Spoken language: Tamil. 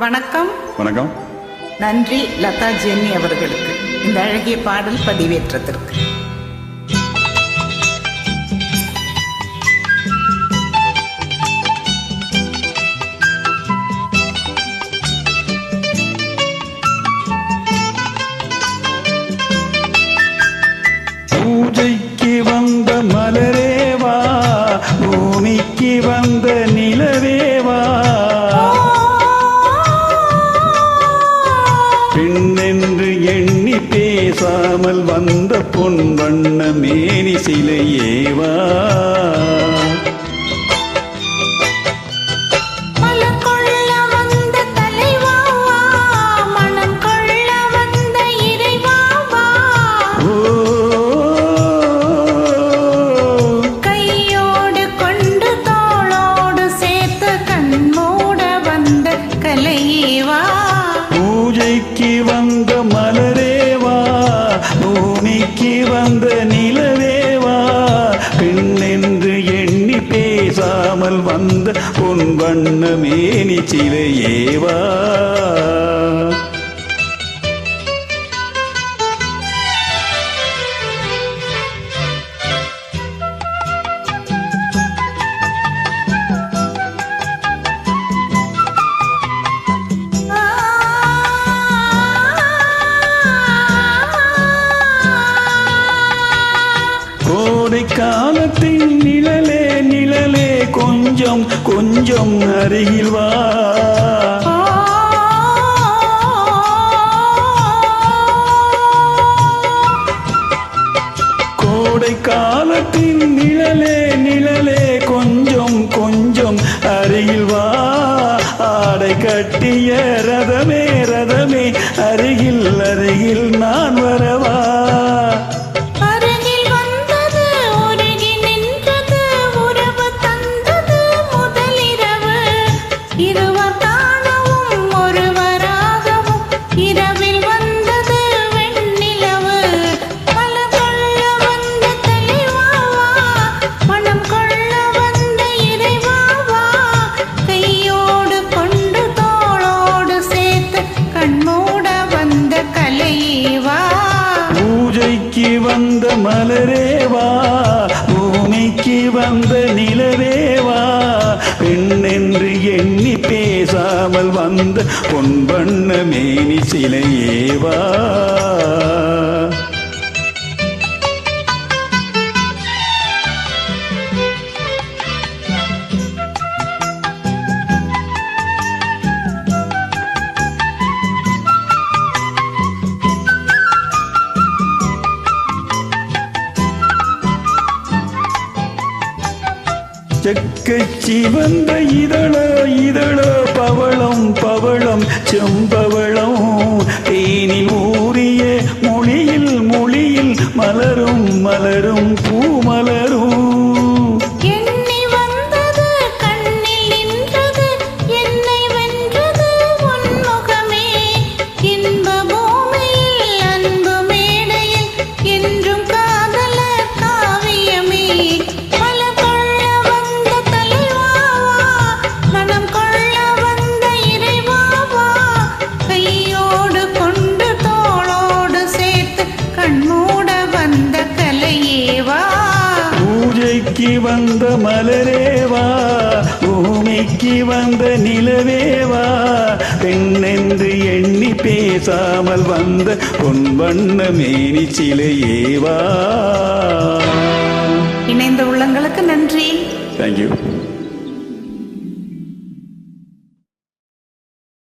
வணக்கம். வணக்கம். நன்றி லதா ஜென்னி அவர்களுக்கு இந்த அழகிய பாடல் பதிவேற்றத்திற்கு. பூஜைக்கு வந்த மலரேவா, பூமிக்கு வந்த நிலவேவா, பெண்ணென்று எண்ணி பேசாமல் வந்த பொன் வண்ண மேனி சிலையேவா, பூஜைக்கு வந்த மலரேவா, பூமிக்கு வந்த நிலவேவா, பெண்ணென்று எண்ணி பேசாமல் வந்த பொன் வண்ண மேனி சிலையேவா. காலத்தின் நிழலே நிழலே கொஞ்சம் கொஞ்சம் அருகில் வா, கோடை காலத்தின் நிழலே நிழலே கொஞ்சம் கொஞ்சம் அருகில் வா, ஆடை கட்டிய ரதமே ரதமே அருகில் அருகில் நான் வரவா, வந்த மலரேவா, பூமிக்கு வந்த நிலவேவா, பெண்ணென்று எண்ணி பேசாமல் வந்த பொன் வண்ண மேனி சிலையேவா. செக்கச்சி வந்த இதழோ இதழோ பவளம் பவளம் செம்பவளம், தேனில் ஊறிய மொழியில் மொழியில் மலரும் மலரும் பூமலரும், பூஜைக்கு வந்த மலரேவா, பூமிக்கு வந்த நிலவேவா, பெண்ணென்று எண்ணி பேசாமல் வந்த பொன் வண்ண மேனி சிலையேவா. இணைந்த உள்ளங்களுக்கு நன்றி. தேங்க்யூ.